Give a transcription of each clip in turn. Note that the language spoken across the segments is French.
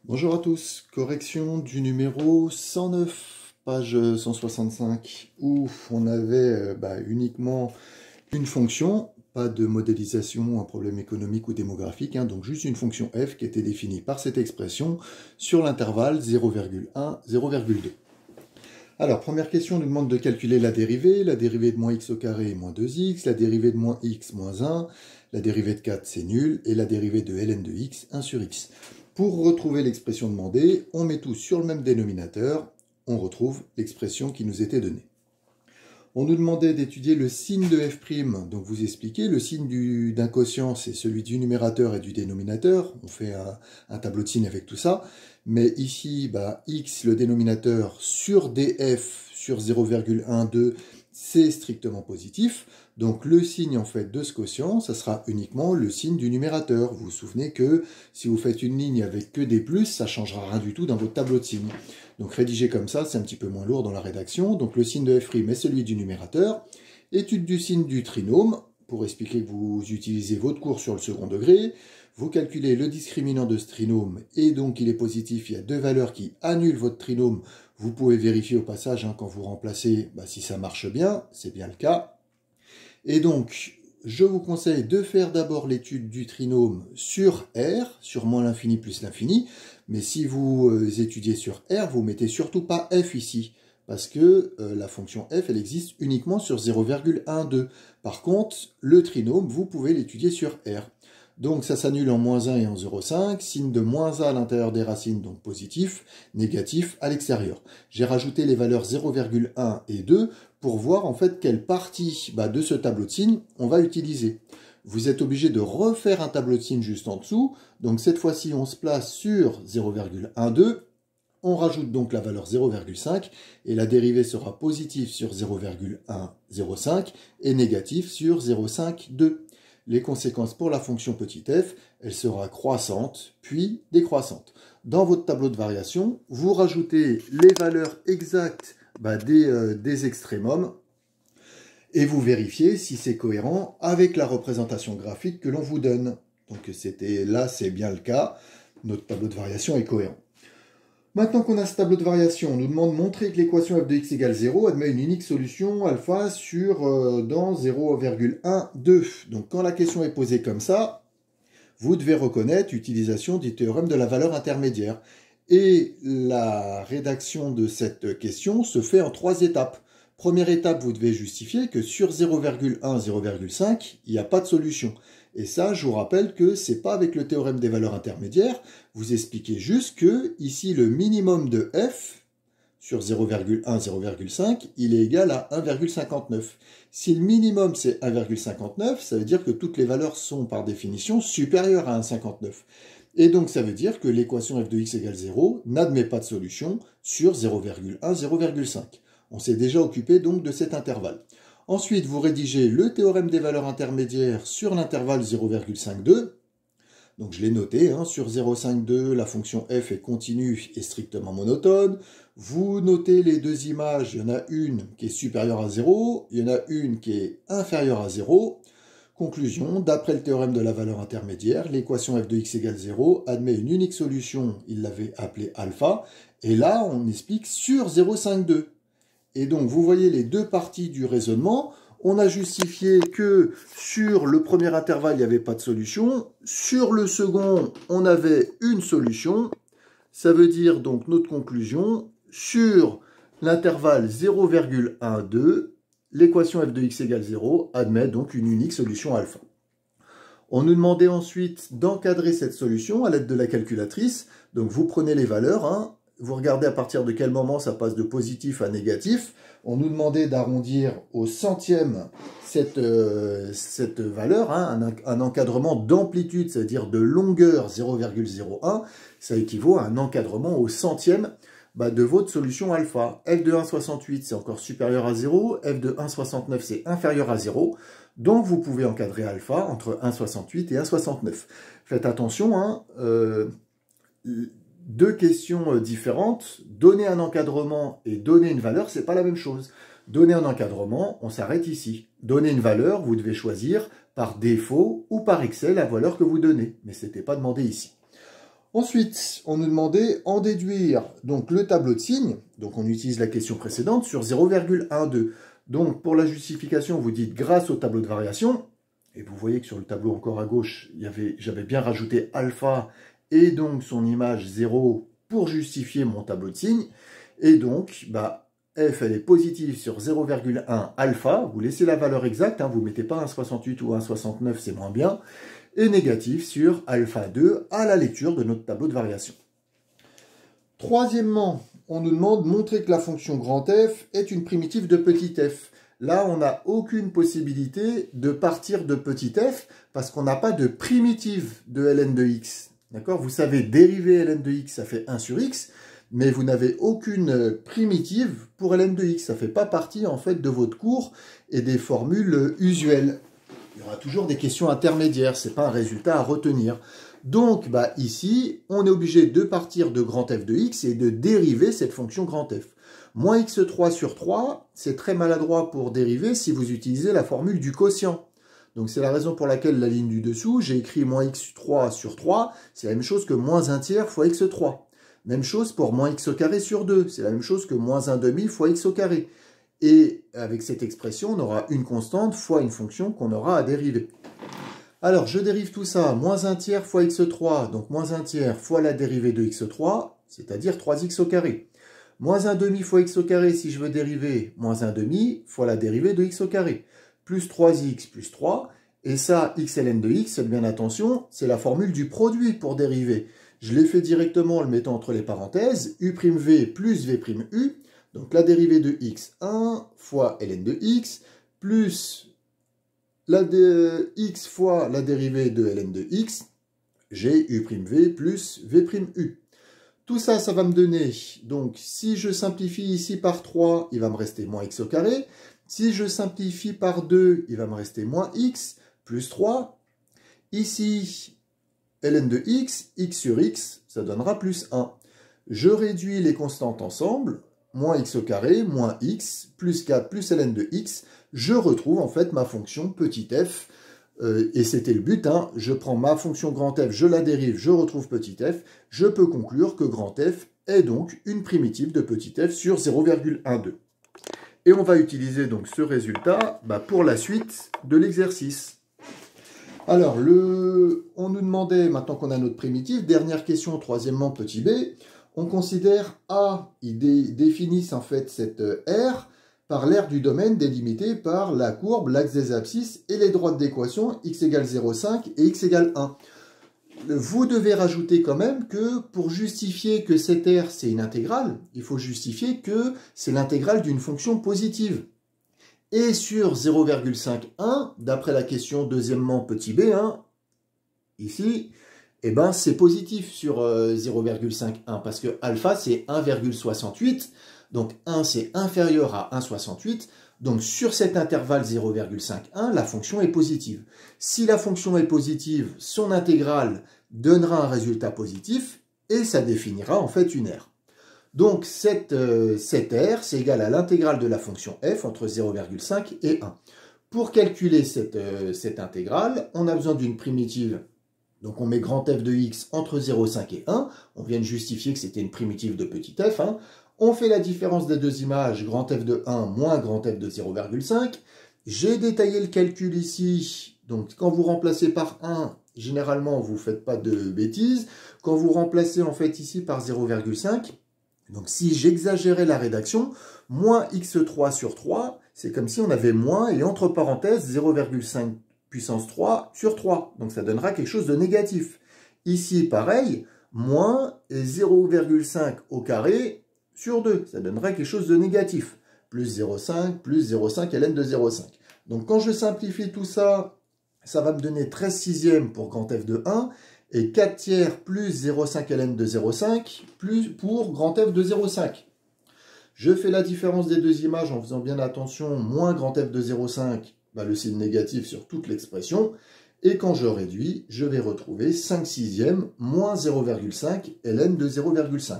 Bonjour à tous, correction du numéro 109, page 165, où on avait uniquement une fonction, pas de modélisation, un problème économique ou démographique, donc juste une fonction f qui était définie par cette expression sur l'intervalle 0,1, 0,2. Alors, première question, on nous demande de calculer la dérivée de moins x au carré est moins 2x, la dérivée de moins x moins 1, la dérivée de 4 c'est nul, et la dérivée de ln de x, 1 sur x. Pour retrouver l'expression demandée, on met tout sur le même dénominateur, on retrouve l'expression qui nous était donnée. On nous demandait d'étudier le signe de f', donc vous expliquez, le signe d'un quotient, c'est celui du numérateur et du dénominateur, on fait un tableau de signes avec tout ça, mais ici, x, le dénominateur, sur df, sur 0,12, c'est strictement positif, donc le signe en fait de ce quotient, ça sera uniquement le signe du numérateur. Vous vous souvenez que si vous faites une ligne avec que des plus, ça ne changera rien du tout dans votre tableau de signes. Donc rédigé comme ça, c'est un petit peu moins lourd dans la rédaction. Donc le signe de f' est celui du numérateur. Étude du signe du trinôme, pour expliquer que vous utilisez votre cours sur le second degré. Vous calculez le discriminant de ce trinôme, et donc il est positif, il y a deux valeurs qui annulent votre trinôme. Vous pouvez vérifier au passage quand vous remplacez si ça marche bien, c'est bien le cas. Et donc, je vous conseille de faire d'abord l'étude du trinôme sur R, sur moins l'infini plus l'infini, mais si vous étudiez sur R, vous mettez surtout pas f ici, parce que la fonction f, elle existe uniquement sur 0,12. Par contre, le trinôme, vous pouvez l'étudier sur R. Donc ça s'annule en moins 1 et en 0,5, signe de moins a à l'intérieur des racines, donc positif, négatif à l'extérieur. J'ai rajouté les valeurs 0,1 et 2 pour voir en fait quelle partie de ce tableau de signes on va utiliser. Vous êtes obligé de refaire un tableau de signes juste en dessous, donc cette fois-ci on se place sur 0,12, on rajoute donc la valeur 0,5 et la dérivée sera positive sur 0,105 et négative sur 0,52. Les conséquences pour la fonction petit f, elle sera croissante, puis décroissante. Dans votre tableau de variation, vous rajoutez les valeurs exactes des extrémums et vous vérifiez si c'est cohérent avec la représentation graphique que l'on vous donne. Donc là, c'est bien le cas. Notre tableau de variation est cohérent. Maintenant qu'on a ce tableau de variation, on nous demande de montrer que l'équation f de x égale 0 admet une unique solution alpha dans 0,12. Donc quand la question est posée comme ça, vous devez reconnaître l'utilisation du théorème de la valeur intermédiaire. Et la rédaction de cette question se fait en 3 étapes. Première étape, vous devez justifier que sur 0,1, 0,5, il n'y a pas de solution. Et ça, je vous rappelle que ce n'est pas avec le théorème des valeurs intermédiaires. Vous expliquez juste que ici, le minimum de f sur 0,1, 0,5, il est égal à 1,59. Si le minimum c'est 1,59, ça veut dire que toutes les valeurs sont par définition supérieures à 1,59. Et donc ça veut dire que l'équation f de x égale 0 n'admet pas de solution sur 0,1, 0,5. On s'est déjà occupé donc de cet intervalle. Ensuite, vous rédigez le théorème des valeurs intermédiaires sur l'intervalle 0,52. Donc je l'ai noté, sur 0,52, la fonction f est continue et strictement monotone. Vous notez les deux images, il y en a une qui est supérieure à 0, il y en a une qui est inférieure à 0. Conclusion, d'après le théorème de la valeur intermédiaire, l'équation f de x égale 0 admet une unique solution, il l'avait appelée alpha, et là on explique sur 0,52. Et donc, vous voyez les deux parties du raisonnement. On a justifié que sur le premier intervalle, il n'y avait pas de solution. Sur le second, on avait une solution. Ça veut dire donc notre conclusion, sur l'intervalle 0,12, l'équation f de x égale 0 admet donc une unique solution alpha. On nous demandait ensuite d'encadrer cette solution à l'aide de la calculatrice. Donc, vous prenez les valeurs, vous regardez à partir de quel moment ça passe de positif à négatif. On nous demandait d'arrondir au centième cette valeur, un encadrement d'amplitude, c'est-à-dire de longueur 0,01. Ça équivaut à un encadrement au centième de votre solution alpha. F de 1,68 c'est encore supérieur à 0, F de 1,69 c'est inférieur à 0. Donc vous pouvez encadrer alpha entre 1,68 et 1,69. Faites attention, deux questions différentes, donner un encadrement et donner une valeur, c'est pas la même chose. Donner un encadrement, on s'arrête ici. Donner une valeur, vous devez choisir par défaut ou par excès la valeur que vous donnez. Mais ce n'était pas demandé ici. Ensuite, on nous demandait en déduire donc le tableau de signes. Donc on utilise la question précédente sur 0,12. Donc pour la justification, vous dites grâce au tableau de variation. Et vous voyez que sur le tableau encore à gauche, j'avais bien rajouté alpha et donc son image 0 pour justifier mon tableau de signes. Et donc, f elle est positive sur 0,1 alpha. Vous laissez la valeur exacte, vous ne mettez pas 1,68 ou 1,69, c'est moins bien. Et négatif sur alpha 2 à la lecture de notre tableau de variation. Troisièmement, on nous demande de montrer que la fonction grand F est une primitive de petit f. Là, on n'a aucune possibilité de partir de petit f parce qu'on n'a pas de primitive de ln de x. D'accord? Vous savez, dériver ln de x, ça fait 1 sur x, mais vous n'avez aucune primitive pour ln de x. Ça ne fait pas partie, en fait, de votre cours et des formules usuelles. Il y aura toujours des questions intermédiaires, ce n'est pas un résultat à retenir. Donc, ici, on est obligé de partir de grand f de x et de dériver cette fonction grand f. Moins x3 sur 3, c'est très maladroit pour dériver si vous utilisez la formule du quotient. Donc, c'est la raison pour laquelle la ligne du dessous, j'ai écrit moins x3 sur 3, c'est la même chose que moins 1 tiers fois x3. Même chose pour moins x au carré sur 2, c'est la même chose que moins 1 demi fois x au carré. Et avec cette expression, on aura une constante fois une fonction qu'on aura à dériver. Alors, je dérive tout ça, moins 1 tiers fois x3, donc moins 1 tiers fois la dérivée de x3, c'est-à-dire 3x au carré. Moins 1 demi fois x au carré, si je veux dériver, moins 1 demi fois la dérivée de x au carré. Plus 3x plus 3, et ça, x ln de x, faites bien attention, c'est la formule du produit pour dériver. Je l'ai fait directement en le mettant entre les parenthèses, u'v plus v'u, donc la dérivée de x1 fois ln de x, plus x fois la dérivée de ln de x, j'ai u'v plus v'u. Tout ça, ça va me donner, donc si je simplifie ici par 3, il va me rester moins x au carré. Si je simplifie par 2, il va me rester moins x plus 3. Ici, ln de x sur x, ça donnera plus 1. Je réduis les constantes ensemble, moins x au carré, moins x, plus 4, plus ln de x, je retrouve en fait ma fonction petit f, et c'était le but, je prends ma fonction grand f, je la dérive, je retrouve petit f, je peux conclure que grand f est donc une primitive de petit f sur 0,12. Et on va utiliser donc ce résultat pour la suite de l'exercice. Alors, on nous demandait, maintenant qu'on a notre primitive, dernière question, troisièmement, petit b, on considère A, ils définissent en fait cette R par l'aire du domaine délimitée par la courbe, l'axe des abscisses et les droites d'équation x égale 0,5 et x égale 1. Vous devez rajouter quand même que pour justifier que cette R c'est une intégrale, il faut justifier que c'est l'intégrale d'une fonction positive. Et sur 0,51, d'après la question deuxièmement petit b, ici, c'est positif sur 0,51 parce que alpha c'est 1,68, donc 1 c'est inférieur à 1,68, donc sur cet intervalle 0,51, la fonction est positive. Si la fonction est positive, son intégrale donnera un résultat positif et ça définira en fait une R. Donc cette R c'est égal à l'intégrale de la fonction f entre 0,5 et 1. Pour calculer cette intégrale, on a besoin d'une primitive. Donc on met grand f de x entre 0,5 et 1. On vient de justifier que c'était une primitive de petit f. On fait la différence des deux images, grand f de 1 moins grand f de 0,5. J'ai détaillé le calcul ici. Donc quand vous remplacez par 1, généralement vous ne faites pas de bêtises. Quand vous remplacez en fait ici par 0,5, donc si j'exagérais la rédaction, moins x3 sur 3, c'est comme si on avait moins et entre parenthèses 0,5 puissance 3 sur 3. Donc ça donnera quelque chose de négatif. Ici, pareil, moins et 0,5 au carré sur 2. Ça donnera quelque chose de négatif. Plus 0,5 ln de 0,5. Donc quand je simplifie tout ça, ça va me donner 13 sixièmes pour grand f de 1 et 4 tiers plus 0,5 ln de 0,5 plus pour grand f de 0,5. Je fais la différence des deux images en faisant bien attention, moins grand f de 0,5, le signe négatif sur toute l'expression. Et quand je réduis, je vais retrouver 5 sixièmes moins 0,5 ln de 0,5.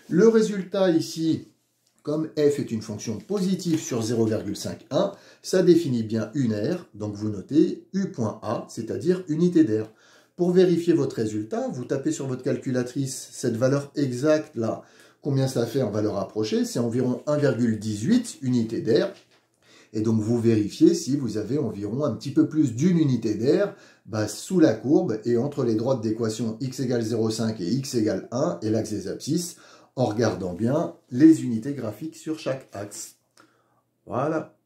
Le résultat ici, comme f est une fonction positive sur 0,51, ça définit bien une R, donc vous notez u.a, c'est-à-dire unité d'air. Pour vérifier votre résultat, vous tapez sur votre calculatrice cette valeur exacte là. Combien ça fait en valeur approchée? C'est environ 1,18 unités d'air. Et donc vous vérifiez si vous avez environ un petit peu plus d'une unité d'air sous la courbe et entre les droites d'équation x égale 0,5 et x égale 1 et l'axe des abscisses, en regardant bien les unités graphiques sur chaque axe. Voilà.